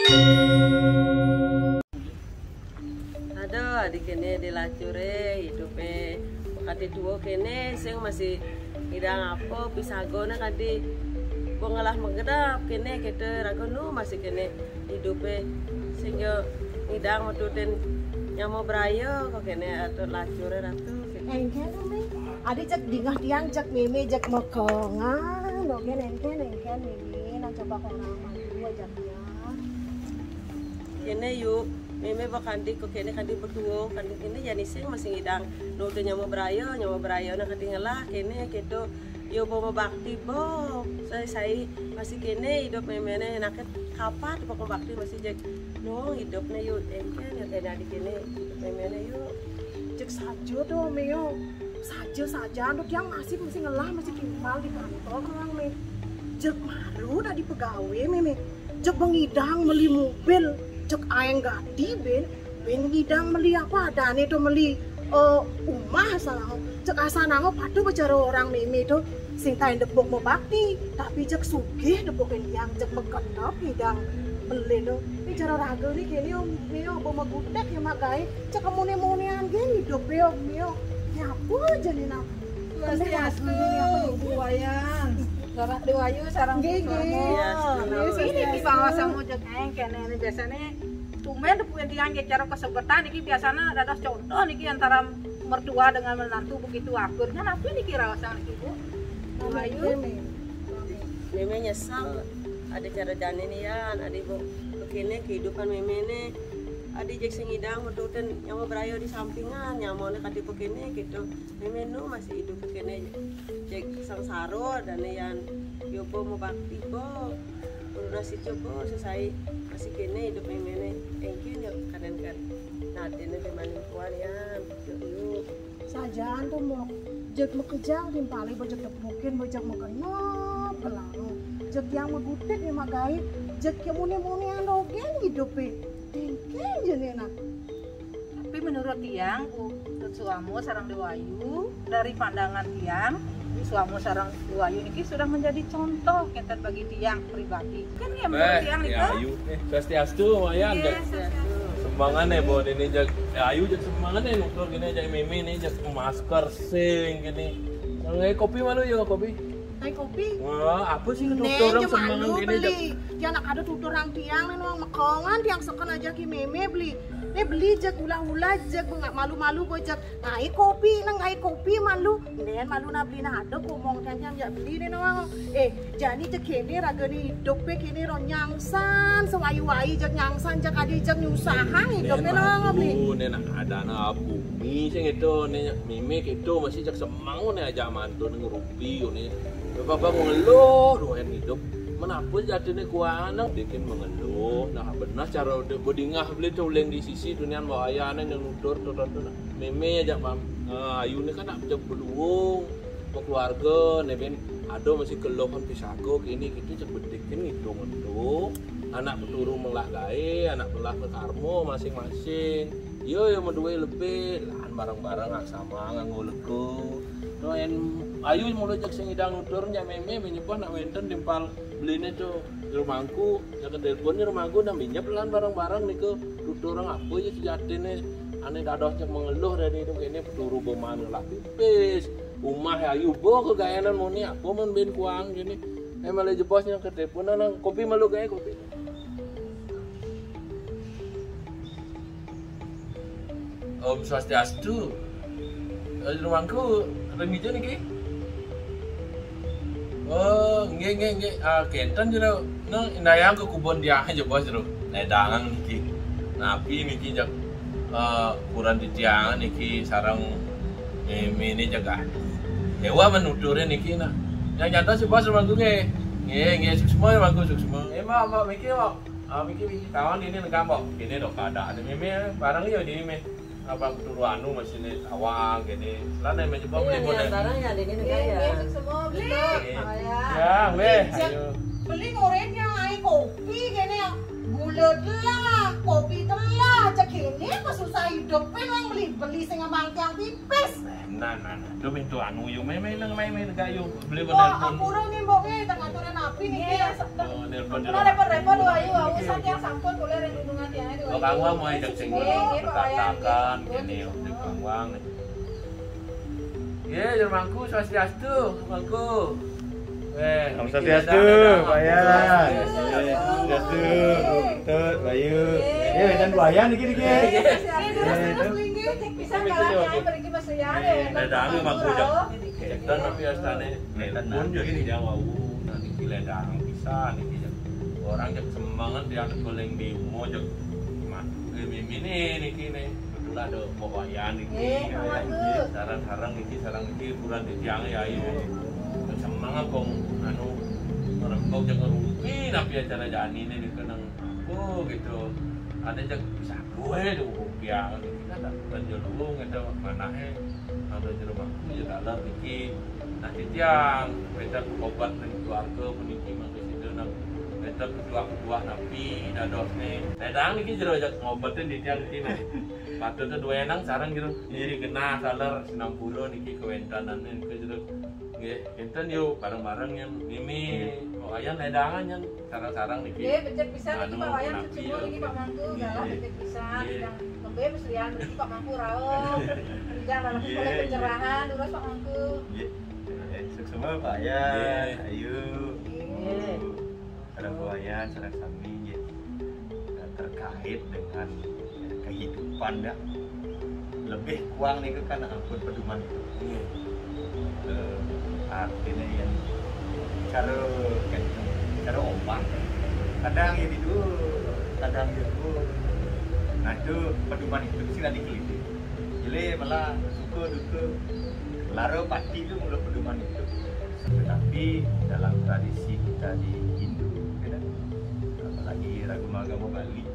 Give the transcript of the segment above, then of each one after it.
Aduh, adik kene dilacure hidupe kadi duo kene sing masih idang apa pisagona kadi bongalah megedap kene kete ragonu masih kene hidupe sing yo idang metuten nyamo brayo kok kene atau lacure ratu engken me adi cek dingah tiang cek meme cek mekongan do kene engken meme nang coba kok nama dua jam ya kene yuk meme bakandi kok kene kandi berdua kandi kene jani sing masih idang no ke nyamo brayo na kadi ngalah kene keto yo bomo bakti bo saya masih kene hidup meme ne enak kapat bomo bakti masih jek no hidupnya yuk engken ya kene adik kene meme ne yuk cek saja do meo saja do tiang masih ngelah masih tinggal di kantor orang me cek maru tadi pegawai meme cek bengidang beli mobil cek ayang gadi ben ngidang beli apa dane to beli umah salah cek asanango padu bicara orang meme to sing tain debok mau bakti tapi cek sugih debok yang cek mekenop ngidang beli do bicara raga nih kene meo bawa gudek ya makai cek kemune-munean gini hidup meo nyapu aja nih nak pasti asli apa buayan Sarang Dewayu sarang ini di bawah sama jek kene biasanya tumen punya tiang cara kesebetan niki biasanya ada contoh niki antara mertua dengan menantu begitu akur kan apa niki rawasan niki Bu Dewayu meme nyesal ada cara jane nih ya ada ibu begini kehidupan meme ne ada jek sing idang metuten nyamo brayo di sampingan nyamone kadi begini gitu meme nu masih hidup begini jek sangsaro dan yang yobo mau bakti bo nasi coba selesai masih kene hidup meme ne engkin ya kanan kan nah dene bemanin kuan ya yuk sajaan tuh mau jek mekejang timpali bojek mungkin bojek mekenop belang jek yang megudek ya magai jek yang mune andogen hidupe engkin jenena tapi menurut tiang suamu sarang Dewayu dari pandangan tiang suamu sarang Dewayu niki sudah menjadi contoh kenten bagi tiang pribadi kan ya menurut tiang itu Ayu swastiastu lumayan semangat nih bon ini jag Ayu jag semangat nih nutur gini jag meme nih jag masker sing gini ngai kopi malu ya kopi ngai kopi wah apa sih nutur orang semangat gini jag ya nak ada tutur orang tiang nih orang mekongan tiang seken aja ki meme beli jak ulah jak nggak malu boy jak ngai kopi malu nen malu na beli na ada ngomong kan jak beli nih nawang jani jak kene raga nih hidup kene ron nyangsan sewayu-wayu jak nyangsan jak adi jak nyusahan hidup nawang beli nen ada na bumi sing itu nih meme itu masih jak semangat nih aja mantu ngerupi nih bapak ngeluh doain hidup menapun jadinya kuana bikin mengeluh nah benar cara bodingah beli tuleng di sisi dunia bahayanya yang nutur tuh meme aja Ayu ini kan aja beluung mau keluarga neben ada masih keluhan pisago kini gitu cek bedikin hitung anak peturu melah gae anak melah karmo masing-masing yo medue lebih lahan barang-barang sama nganggo lego doain Ayu mulai jak sing idang nuturnya meme menyebut nak wenten timpal belinya tuh di rumahku ya ke telepon di rumahku dan minyak pelan barang-barang nih ke tutur orang apa ya sejati nih aneh dadohnya mengeluh dari itu ini peturu boman lah pipis umah Ayu bo kegayanan mau nih apa men ben kuang gini malah jebosnya ke telepon nang kopi malu gaya kopi Om Swastiastu di rumahku remija nih ki oh nggih kenten jero no indayang ke kubon dia aja bos jero nedangan niki napi niki jak kurang ditiangan niki sarang ini jaga dewa menuturnya niki nah yang nyata sih bos rumah gue nggih semua rumah gue semua mak mikir mikir kawan ini negambok ini dok keadaan meme barang ya di meme abang turu anu masih nih awang gini lana yang mencoba beli model barang ya ini negara semua beli ya weh ayo beli ngoreng yang ngai kopi gini bulat lah kopi telah cek kini kok susah hidup yang beli sing ngamang tiang tipis. Nah. Duh itu anu yo main gayo beli Kok aku ora ngembonge tak aturan api niki. Nelpon Kalau repot-repot lu ayo usah yang sampun boleh rendungan tiang itu. Kang Wang mau ajak sing bertatakan kene yo Kang Wang. Ye, jermangku swastiastu, mangku. Om Swastiastu, Bayan. Swastiastu, Tut, Bayu. Dan Bayan dikit. Bisa galaknya pergi masrian ya. Ledang mangku jak. Dan tapi astane pun jadi Jawa. Nanti ledang bisa niki jak. Orang jak semangat dia goleng di umo jak. Mimine niki ne. Itulah ada Bayan niki. Sarang niki kurang di tiang ya ayo. Semangat kong anu orang kau jangan rugi tapi acara jani ini dikenang aku gitu ada jak bisa gue tuh rupiah kita tak lanjut dulu gitu mana ada di rumahku juga ada niki nanti tiang kita obat dengan keluarga meniki masih situ nang kita kedua napi dados nih nedang niki jero jak ngobatin di tiang sini patutnya dua enang sarang gitu jadi kena saler 60 niki kewentanan ke jero nggih, enten yuk bareng-bareng yang mimi, wayan ledangan yang sarang-sarang niki. Nggih, becek pisan iki Pak Wayan semua iki Pak Mangku, galah becek pisan yang lembe meslian iki Pak Mangku rawuh. Jangan langsung boleh pencerahan terus Pak Mangku. Nggih. Sukses Pak Wayan, ayo. Sareng Wayan, sareng sami nggih. Terkait dengan kehidupan dah. Lebih kuang niku kan ampun pedoman itu. Artinya yang cara ombak kadang ya itu kadang itu nah itu pedoman itu sih nanti keliti jadi malah suka duka laro pasti itu mulai pedoman itu tetapi dalam tradisi kita di Hindu kan apalagi agama Bali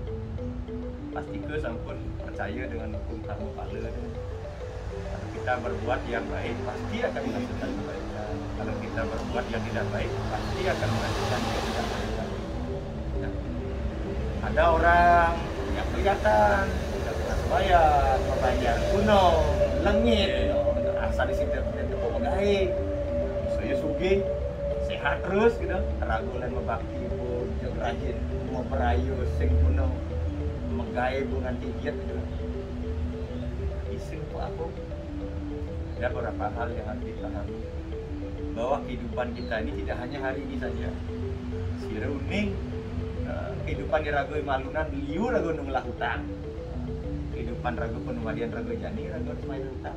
pasti ke sampun percaya dengan hukum karma pala kalau kita berbuat yang baik pasti akan menghasilkan kebaikan. Kalau kita berbuat yang tidak baik pasti akan menghasilkan yang tidak baik. Nah, ada orang yang kelihatan tidak pernah bayar, membayar kuno, lengit, asal di situ itu pemegai, saya sugih, sehat terus gitu, ragu lain membakti pun, jauh rajin, mau merayu, sing kuno, megai bungan tigiat gitu. Isin itu aku. Ada beberapa hal yang harus dipahami bahwa kehidupan kita ini tidak hanya hari ini saja. Sira uning kehidupan di Rago Malunan liu Rago nunglah hutang. Kehidupan Rago Penumadian Rago Jani Rago main hutang.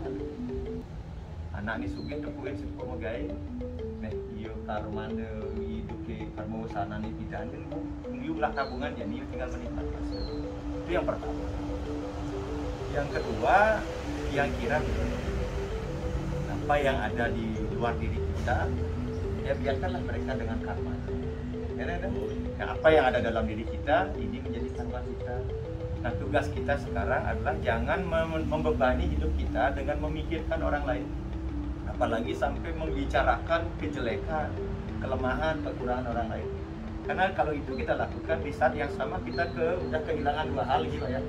Anak ini sugih tepuin sepo megai. Nah, iyo karmane hidup ke karmo sana ni bidan liu lah tabungan Jani tinggal menikmati. Itu yang pertama. Yang kedua, yang kira apa yang ada di luar diri kita ya biarkanlah mereka dengan karma ya, nah, apa yang ada dalam diri kita ini menjadi karma kita. Nah tugas kita sekarang adalah jangan membebani hidup kita dengan memikirkan orang lain, apalagi sampai membicarakan kejelekan, kelemahan, kekurangan orang lain. Karena kalau itu kita lakukan di saat yang sama kita udah kehilangan dua hal gitu ya.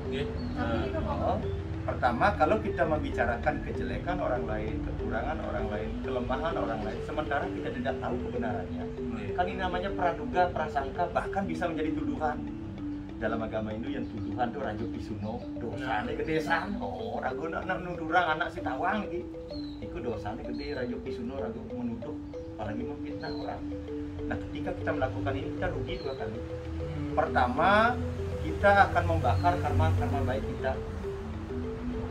Pertama, kalau kita membicarakan kejelekan orang lain, kekurangan orang lain, kelemahan orang lain, sementara kita tidak tahu kebenarannya, kan ini namanya praduga, prasangka, bahkan bisa menjadi tuduhan. Dalam agama Hindu yang tuduhan itu rajo pisuno, dosanya gedesan. Oh, ragu nak nudurang anak si tawang gitu. Itu dosanya gede, rajo pisuno, ragu menuduh, apalagi memfitnah orang. Nah, ketika kita melakukan ini kita rugi dua kali. Pertama, kita akan membakar karma baik kita.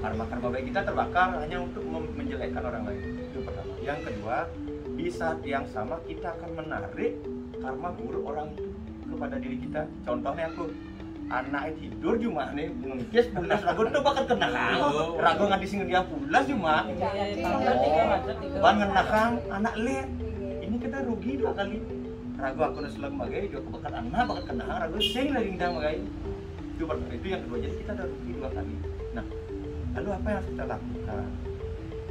Karma baik kita terbakar hanya untuk menjelekkan orang lain. Itu pertama. Yang kedua, di saat yang sama kita akan menarik karma buruk orang itu kepada diri kita. Contohnya aku, anak tidur cuma nih ngengkes pulas ragu tuh bakal kena ragu nggak disinggung dia pulas cuma ban ngenakang anak le ini kita rugi dua kali. Ragu aku nasilah bagai juga bakal anak bakal kena ragu sing lagi ngidang bagai itu yang kedua. Jadi kita udah rugi dua kali. Nah, lalu apa yang harus kita lakukan?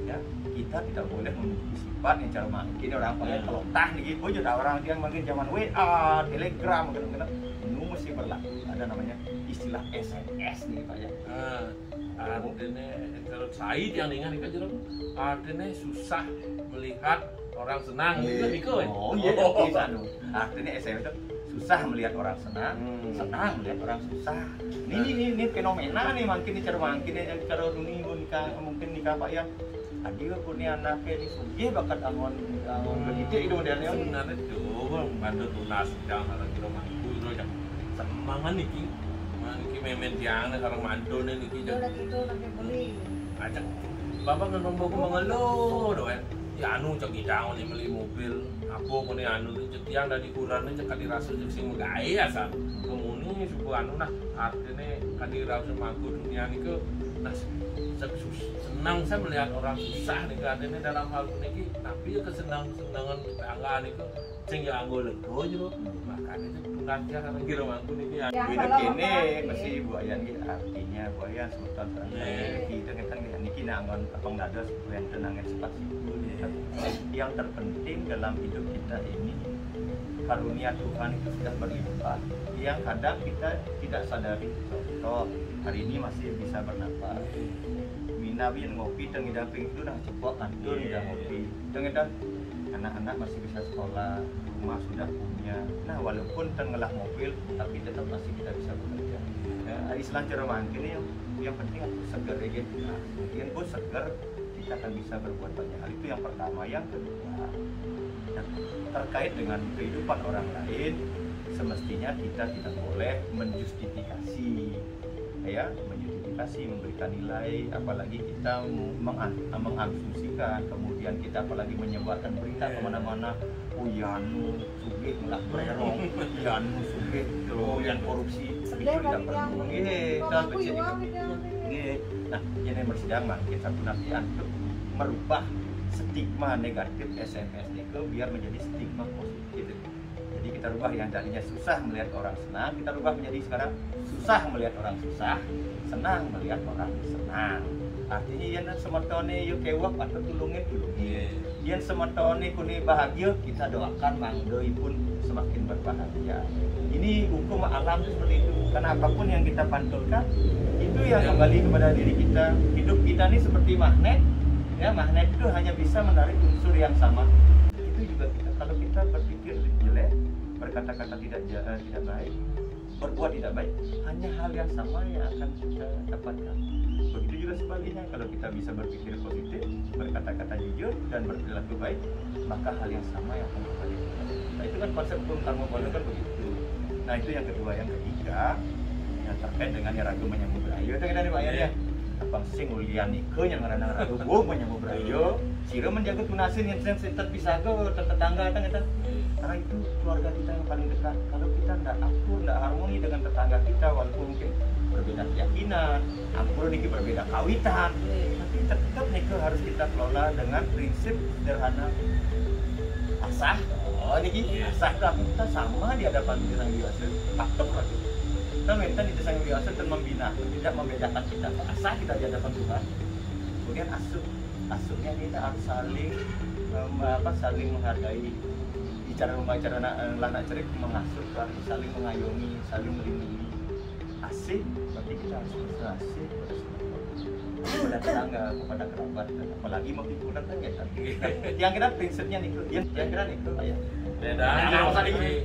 ya kita tidak boleh memiliki sifat yang cara makin orang pakai telotah nih gitu juga orang yang makin zaman WA, Telegram kadang-kadang ini mesti berlaku ada namanya istilah SMS nih Pak ya. Artinya kalau saya yang ingat nih kan artinya susah melihat orang senang gitu. Oh iya, artinya SMS itu susah melihat orang senang, senang melihat orang susah. Ini fenomena nih makin cara yang cara dunia mungkin nikah Pak ya. Adi punya anaknya di sugih bakat angon begitu itu modelnya. Sebenarnya itu bantu tunas jangan orang kira mampu itu aja. Semangat nih Manki memen tiang sekarang mantul nih niki Udah gitu lagi beli. Ajak bapak kan bapak mengeluh doang. Ya anu cek idang nih beli mobil. Apa pun nih anu cek tiang dari ukurannya cek kali rasa cek sing megai asal. Kemuni suku anu nah artinya kali rasa mampu dunia nih ke nah senang saya melihat orang susah nih kan ini dalam hal ini tapi ya kesenangan tetangga nih ke sing ya anggo lego jero makanya tunas ya karena kira mampu nih ya hidup ini mesti buayan gitu artinya buayan sultan kita kan niki nangon abang dada yang tenangnya cepat yang terpenting dalam hidup kita ini karunia Tuhan itu sudah berlimpah yang kadang kita tidak sadari. Contoh hari ini masih bisa bernapas minawi ngopi tengidang itu udah cepot antur udah ngopi tengidang anak-anak masih bisa sekolah rumah sudah punya nah walaupun tenggelam mobil tapi tetap masih kita bisa bekerja Islam cerman ini yang penting segar gitu mungkin pun segar kita akan bisa berbuat banyak hal itu yang pertama. Yang kedua terkait dengan kehidupan orang lain semestinya kita tidak boleh menjustifikasi ya memberikan nilai apalagi kita mengasumsikan kemudian kita apalagi menyebarkan berita kemana-mana yanu sugih melah bererong yanu sugih yang korupsi itu tidak perlu nah ini bersidang makin satu nafian untuk merubah stigma negatif SMS itu biar menjadi stigma positif. Jadi kita rubah yang tadinya susah melihat orang senang, kita rubah menjadi sekarang susah melihat orang susah, senang melihat orang senang. Artinya yang semertone yuk kewak atau tulungin. Yang semertone kuni bahagia kita doakan manggoi pun semakin berbahagia. Ini hukum alam seperti itu. Karena apapun yang kita pantulkan itu yang kembali kepada diri kita. Hidup kita ini seperti magnet. Ya magnet itu hanya bisa menarik unsur yang sama. Itu juga kita kalau kita berpikir jelek, berkata-kata tidak baik, berbuat tidak baik, hanya hal yang sama yang akan kita dapatkan. Begitu juga sebaliknya, kalau kita bisa berpikir positif, berkata-kata jujur dan berperilaku baik, maka hal yang sama yang akan kita dapatkan. Nah itu kan konsep hukum karma kan begitu. Nah itu yang kedua, yang ketiga, yang terkait dengan yang ragu menyambut berayu itu kan Pak ya. Abang sing ulian nike yang ngarana ragu menyambut berayu, sira menjaga tunasin yang sensitif bisa ke tetangga kan kita. Karena itu keluarga kita yang paling dekat. Kalau kita tidak akur, tidak harmoni dengan tetangga kita, walaupun mungkin berbeda keyakinan, ampun niki berbeda kawitan, tapi tetap niki harus kita kelola dengan prinsip sederhana asah. Oh niki asah kita sama di hadapan Sang Hyang Widi Wasa. Patok kita minta di Sang Hyang Widi Wasa dan membina, tidak membedakan kita. Asah kita di hadapan Tuhan. Kemudian asuknya kita harus saling menghargai. Cara membaca anak cerik mengasuh, saling mengayomi, saling melindungi. Asik, berarti kita harus berasih kepada tetangga, kepada kerabat, dan apalagi mau hiburan kan ya. Yang kira prinsipnya nih, yang kira nih Pak ya. Beda.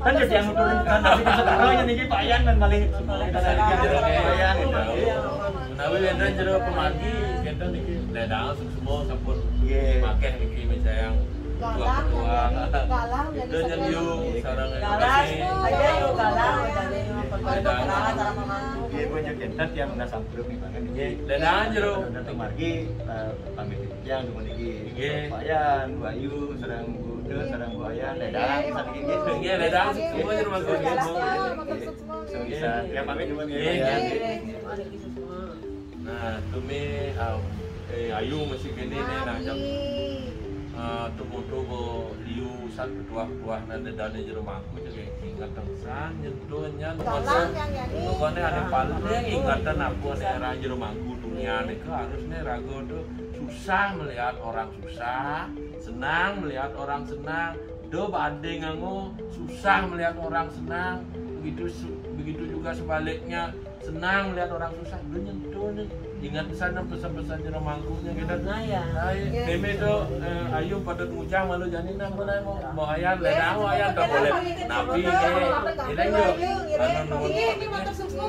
Kan jadi yang menurunkan dari sekarang ini Pak Yan dan malih. Menawi beda jero pemagi kita niki beda semua sampun pakai niki mencayang Galang itu yang yuk sarang aja yuk galang jadi perkembangan cara memangku banyak kentat yang udah sampai nih banget nih dan jero untuk margi pamit yang cuma nih Payan Bayu sarang Bude sarang Buayan ledang saking gitu ledang semua di rumah gue bisa ya pamit cuma nih nah tumi ayu masih gini nih nah jam tubuh liu san kedua nanti dari jero mangku jadi ingatan san nyentuhnya bukannya ada paling ingatan aku nih era jero mangku dulu dunia nih harusnya rago tuh susah melihat orang susah, senang melihat orang senang. Do badai nganggo susah melihat orang senang, begitu juga sebaliknya senang melihat orang susah. Do nyentuh nih, ingat sana pesan-pesan di romangkunya kita. Nah ya. Meme do ayo pada ngucang malu janin nang mana mau ayam ledang ayam tak boleh nabi ini yo. Ini motor sukses.